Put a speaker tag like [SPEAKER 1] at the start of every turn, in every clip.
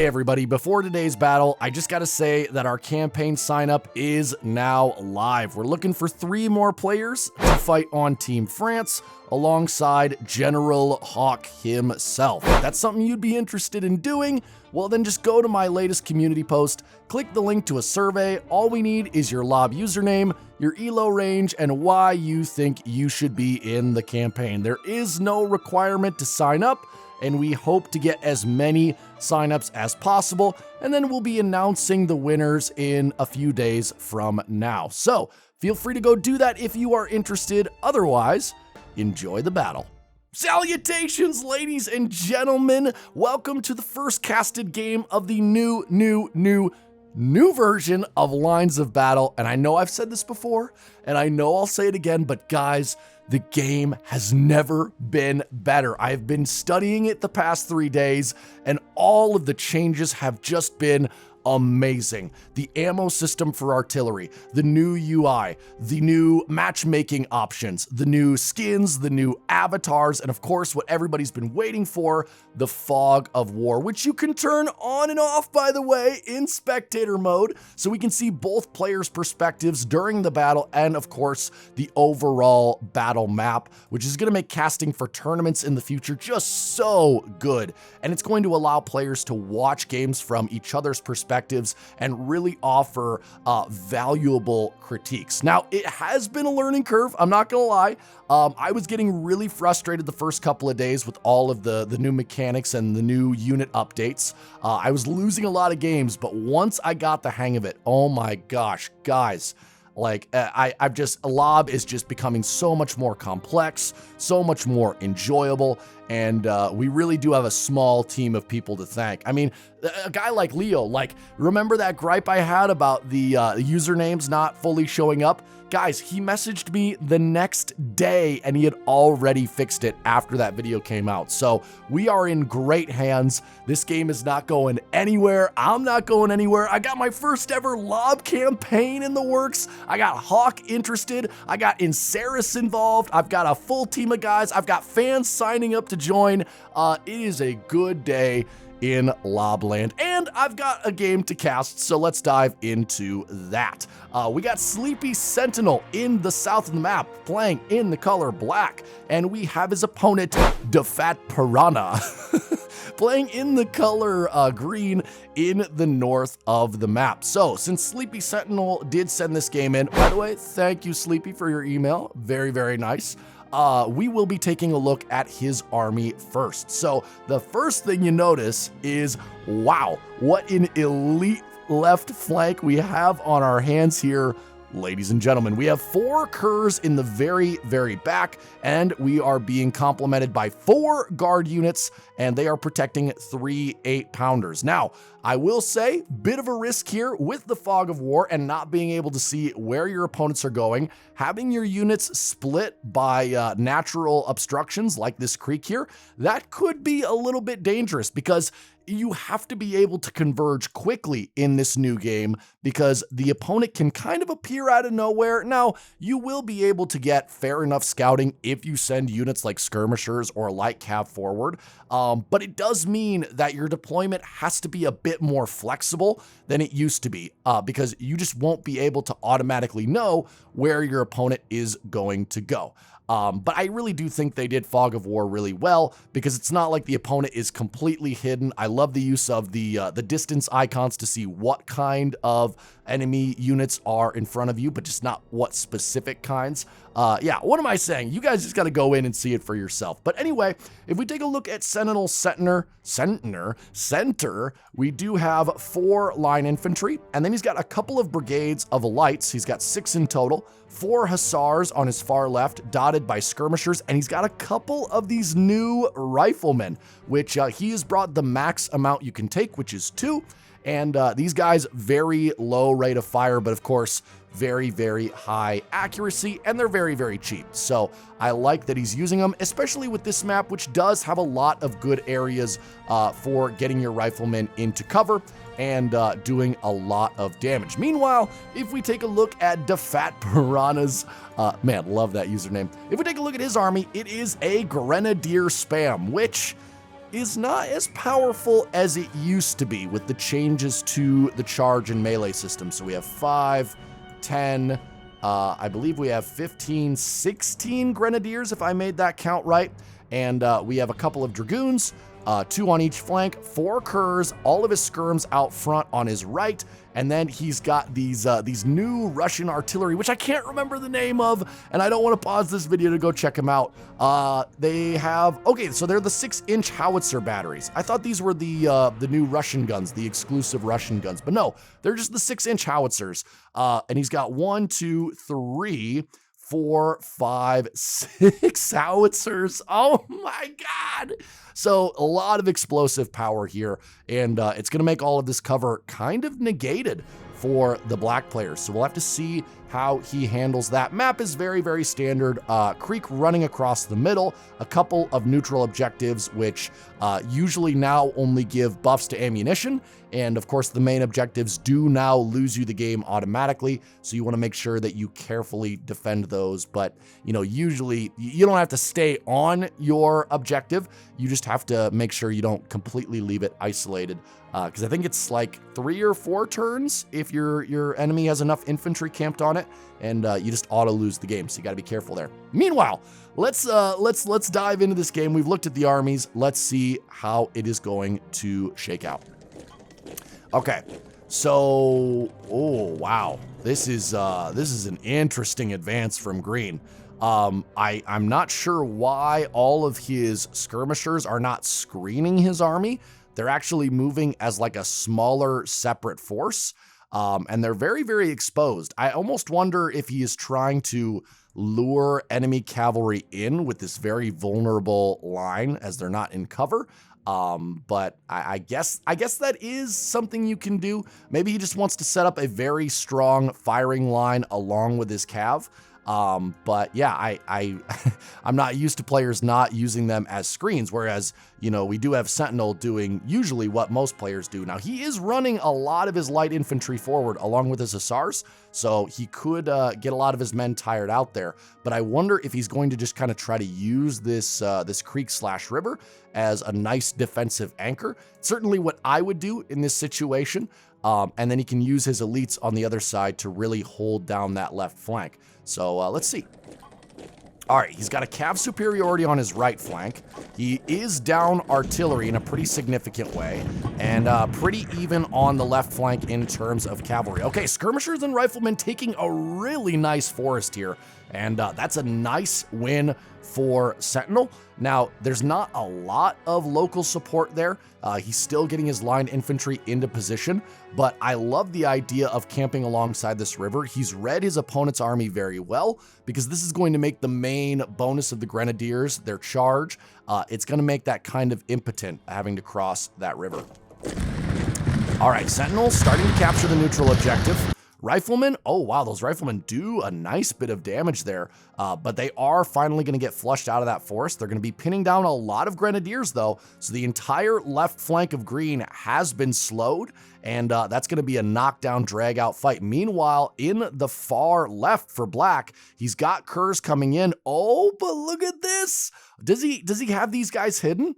[SPEAKER 1] Hey everybody, before today's battle, I just gotta say that our campaign sign up is now live. We're looking for 3 more players to fight on Team France alongside General Hawk himself. If that's something you'd be interested in doing, well then just go to my latest community post, click the link to a survey. All we need is your LOB username, your ELO range, and why you think you should be in the campaign. There is no requirement to sign up, and we hope to get as many signups as possible, and then we'll be announcing the winners in a few days from now. So feel free to go do that if you are interested. Otherwise, enjoy the battle. Salutations, ladies and gentlemen. Welcome to the first casted game of the new version of Lines of Battle. And I know I've said this before, and I know I'll say it again, but guys, the game has never been better. I've been studying it the past 3 days, and all of the changes have just been amazing. The ammo system for artillery, the new UI, the new matchmaking options, the new skins, the new avatars, and of course what everybody's been waiting for, the Fog of War, which you can turn on and off, by the way, in spectator mode, so we can see both players' perspectives during the battle, and of course the overall battle map, which is going to make casting for tournaments in the future just so good. And it's going to allow players to watch games from each other's perspectives and really offer valuable critiques. Now, it has been a learning curve, I'm not gonna lie. I was getting really frustrated the first couple of days with all of the new mechanics and the new unit updates. I was losing a lot of games, but once I got the hang of it, oh my gosh, guys, like LOB is just becoming so much more complex, so much more enjoyable, and we really do have a small team of people to thank. I mean, a guy like Leo, like, remember that gripe I had about the usernames not fully showing up? Guys, he messaged me the next day and he had already fixed it after that video came out. So we are in great hands. This game is not going anywhere. I'm not going anywhere. I got my first ever LOB campaign in the works. I got Hawk interested. I got Inceris involved. I've got a full team of guys. I've got fans signing up to join. It is a good day in LOBland, and I've got a game to cast, so let's dive into that. We got Sleepy Sentinel in the south of the map, playing in the color black, and we have his opponent, Defat Piranha, playing in the color green in the north of the map. So, since Sleepy Sentinel did send this game in, by the way, thank you, Sleepy, for your email. Very, very nice. We will be taking a look at his army first. So the first thing you notice is, wow, what an elite left flank we have on our hands here. Ladies and gentlemen, we have 4 Curs in the very, very back, and we are being complemented by 4 guard units, and they are protecting 3 8-pounders. Now, I will say, bit of a risk here with the Fog of War and not being able to see where your opponents are going. Having your units split by natural obstructions like this creek here, that could be a little bit dangerous because you have to be able to converge quickly in this new game because the opponent can kind of appear out of nowhere. Now, you will be able to get fair enough scouting if you send units like skirmishers or light cav forward, but it does mean that your deployment has to be a bit more flexible than it used to be because you just won't be able to automatically know where your opponent is going to go. But I really do think they did Fog of War really well because it's not like the opponent is completely hidden. I love the use of the distance icons to see what kind of enemy units are in front of you, but just not what specific kinds. Yeah, what am I saying? You guys just got to go in and see it for yourself. But anyway, if we take a look at Sentinel Center, we do have 4 line infantry, and then he's got a couple of brigades of lights. He's got 6 in total, 4 hussars on his far left, dotted by skirmishers, and he's got a couple of these new riflemen, which he has brought the max amount you can take, which is 2. And these guys, very low rate of fire, but of course, very, very high accuracy, and they're very, very cheap. So I like that he's using them, especially with this map, which does have a lot of good areas for getting your riflemen into cover and doing a lot of damage. Meanwhile, if we take a look at Defat Piranha's, man, love that username. If we take a look at his army, it is a Grenadier spam, which is not as powerful as it used to be with the changes to the charge and melee system. So we have 5, 10, I believe we have 15, 16 grenadiers, if I made that count right. And we have a couple of dragoons, 2 on each flank, 4 curs, all of his skirms out front on his right, and then he's got these new Russian artillery, which I can't remember the name of, and I don't want to pause this video to go check them out. They have, okay, so they're the 6-inch howitzer batteries. I thought these were the new Russian guns, the exclusive Russian guns, but no, they're just the 6-inch howitzers. And he's got 1, 2, 3, 4, 5, 6 howitzers. Oh my God. So a lot of explosive power here, and it's going to make all of this cover kind of negated for the black players. So we'll have to see how he handles that. Map is very, very standard. Creek running across the middle, a couple of neutral objectives, which usually now only give buffs to ammunition. And of course, the main objectives do now lose you the game automatically. So you want to make sure that you carefully defend those. But, you know, usually you don't have to stay on your objective. You just have to make sure you don't completely leave it isolated. Because I think it's like 3 or 4 turns if your enemy has enough infantry camped on it, and you just auto lose the game. So you got to be careful there. Meanwhile, let's dive into this game. We've looked at the armies. Let's see how it is going to shake out. Okay, so wow, this is an interesting advance from Green. I'm not sure why all of his skirmishers are not screening his army. They're actually moving as like a smaller separate force, and they're very, very exposed. I almost wonder if he is trying to lure enemy cavalry in with this very vulnerable line as they're not in cover. But I guess that is something you can do. Maybe he just wants to set up a very strong firing line along with his cav. But yeah, I'm not used to players not using them as screens, whereas, you know, we do have Sentinel doing usually what most players do. Now, he is running a lot of his light infantry forward along with his hussars, so he could get a lot of his men tired out there. But I wonder if he's going to just kind of try to use this creek/river as a nice defensive anchor. Certainly what I would do in this situation. And then he can use his elites on the other side to really hold down that left flank. So let's see. All right, he's got a cav superiority on his right flank. He is down artillery in a pretty significant way, and pretty even on the left flank in terms of cavalry. Okay, skirmishers and riflemen taking a really nice forest here, and that's a nice win for Sentinel. Now, there's not a lot of local support there. He's still getting his line infantry into position, but I love the idea of camping alongside this river. He's read his opponent's army very well, because this is going to make the main bonus of the grenadiers, their charge. It's going to make that kind of impotent, having to cross that river. All right, Sentinel starting to capture the neutral objective. Riflemen, oh wow, those riflemen do a nice bit of damage there, but they are finally going to get flushed out of that forest. They're going to be pinning down a lot of grenadiers though, so the entire left flank of Green has been slowed, and that's going to be a knockdown, drag-out fight. Meanwhile, in the far left for Black, he's got curs coming in. Oh, but look at this! Does he have these guys hidden?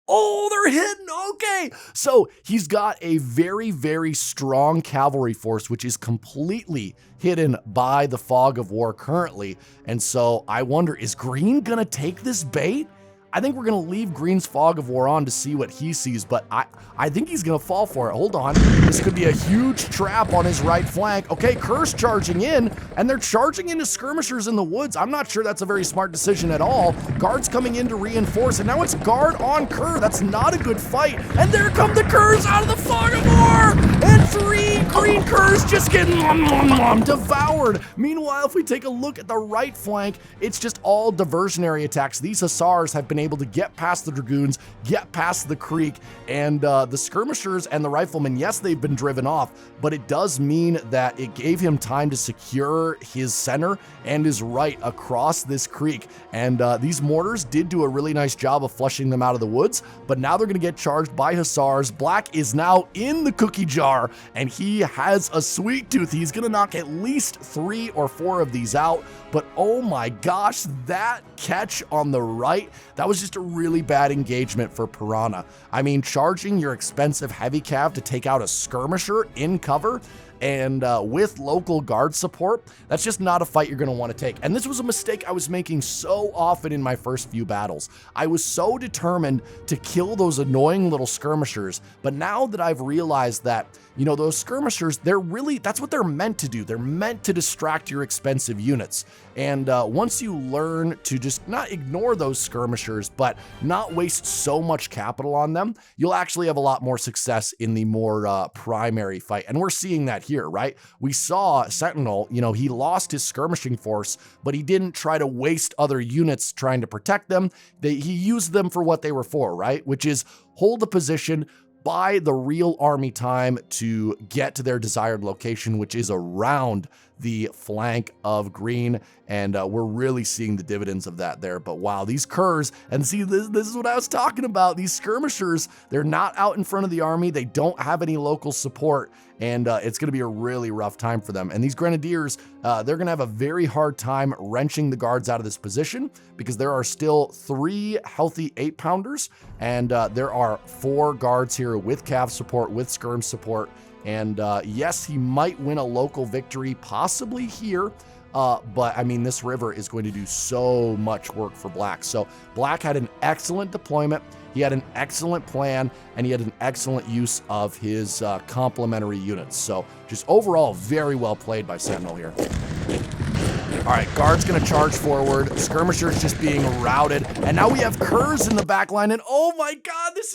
[SPEAKER 1] Oh, they're hidden. Okay. So he's got a very, very strong cavalry force, which is completely hidden by the fog of war currently. And so I wonder, is Green going to take this bait? I think we're going to leave Green's fog of war on to see what he sees, but I think he's going to fall for it. Hold on. This could be a huge trap on his right flank. Okay, Curse charging in, and they're charging into skirmishers in the woods. I'm not sure that's a very smart decision at all. Guards coming in to reinforce, and now it's guard on Cur. That's not a good fight. And there come the Curs out of the fog of war, and 3 Green Curs just getting devoured. Meanwhile, if we take a look at the right flank, it's just all diversionary attacks. These hussars have been able to get past the dragoons, get past the creek, and the skirmishers and the riflemen, yes, they've been driven off, but it does mean that it gave him time to secure his center and his right across this creek. And these mortars did do a really nice job of flushing them out of the woods, but now they're going to get charged by hussars. Black is now in the cookie jar, and he has a Sweet Tooth. He's going to knock at least 3 or 4 of these out. But oh my gosh, that catch on the right, that was just a really bad engagement for Piranha. I mean, charging your expensive heavy cav to take out a skirmisher in cover and with local guard support, that's just not a fight you're going to want to take. And this was a mistake I was making so often in my first few battles. I was so determined to kill those annoying little skirmishers, but now that I've realized that, you know, those skirmishers, that's what they're meant to do. They're meant to distract your expensive units. And once you learn to just not ignore those skirmishers, but not waste so much capital on them, you'll actually have a lot more success in the more primary fight. And we're seeing that here, right? We saw Sentinel, you know, he lost his skirmishing force, but he didn't try to waste other units trying to protect them. He used them for what they were for, right? Which is hold a position, buy the real army time to get to their desired location, which is around the flank of green. And we're really seeing the dividends of that there. But wow, these curs, and see, this is what I was talking about. These skirmishers, they're not out in front of the army. They don't have any local support. And it's going to be a really rough time for them. And these grenadiers, they're going to have a very hard time wrenching the guards out of this position because there are still 3 healthy 8-pounders. And there are 4 guards here with cav support, with skirm support. And yes, he might win a local victory, possibly here. But I mean, this river is going to do so much work for Black. So Black had an excellent deployment. He had an excellent plan, and he had an excellent use of his complementary units. So just overall, very well played by Sentinel here. All right, guard's gonna charge forward. Skirmisher's just being routed, and now we have curs in the back line. And oh my God, this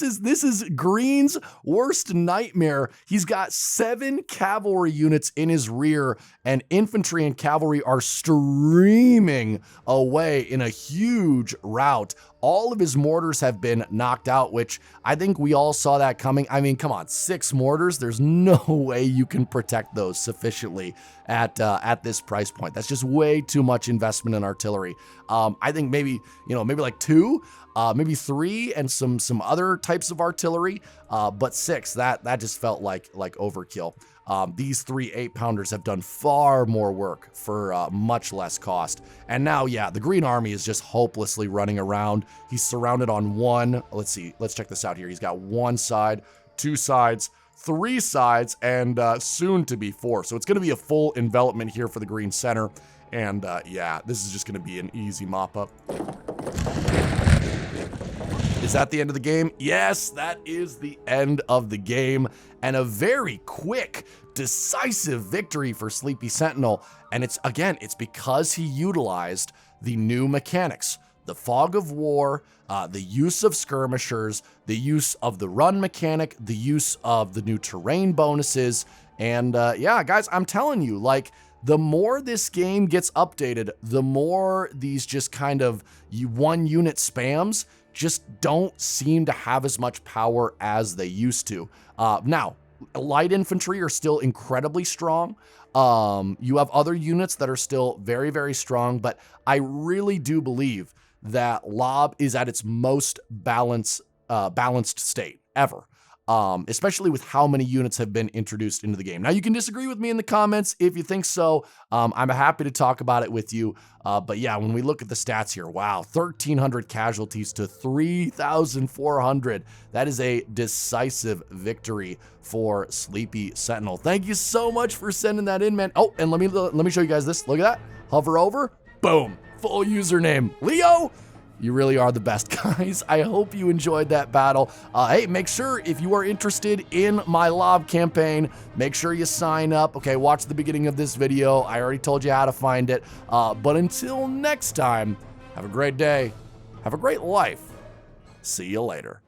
[SPEAKER 1] is Green's worst nightmare. He's got 7 cavalry units in his rear, and infantry and cavalry are streaming away in a huge rout. All of his mortars have been knocked out, which I think we all saw that coming. I mean, come on, 6 mortars. There's no way you can protect those sufficiently at this price point. That's just way too much investment in artillery. I think maybe like 2, maybe 3, and some other types of artillery. But 6, that just felt like overkill. These 3 8-pounders have done far more work for much less cost. And now, yeah, the Green Army is just hopelessly running around. He's surrounded on 1. Let's see. Let's check this out here. He's got 1 side, 2 sides, 3 sides, and soon to be 4. So it's going to be a full envelopment here for the Green Center. And yeah, this is just going to be an easy mop-up. Is that the end of the game? Yes, that is the end of the game, and a very quick, decisive victory for Sleepy Sentinel. And it's because he utilized the new mechanics, the Fog of War, the use of skirmishers, the use of the run mechanic, the use of the new terrain bonuses. And yeah, guys, I'm telling you, like, the more this game gets updated, the more these just kind of 1 unit spams just don't seem to have as much power as they used to. Now, light infantry are still incredibly strong. You have other units that are still very, very strong, but I really do believe that Lob is at its most balanced state ever. Especially with how many units have been introduced into the game. Now, you can disagree with me in the comments if you think so. I'm happy to talk about it with you. But yeah, when we look at the stats here, wow, 1,300 casualties to 3,400. That is a decisive victory for Sleepy Sentinel. Thank you so much for sending that in, man. Oh, and let me show you guys this. Look at that. Hover over. Boom. Full username. Leo. You really are the best, guys. I hope you enjoyed that battle. Hey, make sure if you are interested in my Lob campaign, make sure you sign up. Okay, watch the beginning of this video. I already told you how to find it. But until next time, have a great day. Have a great life. See you later.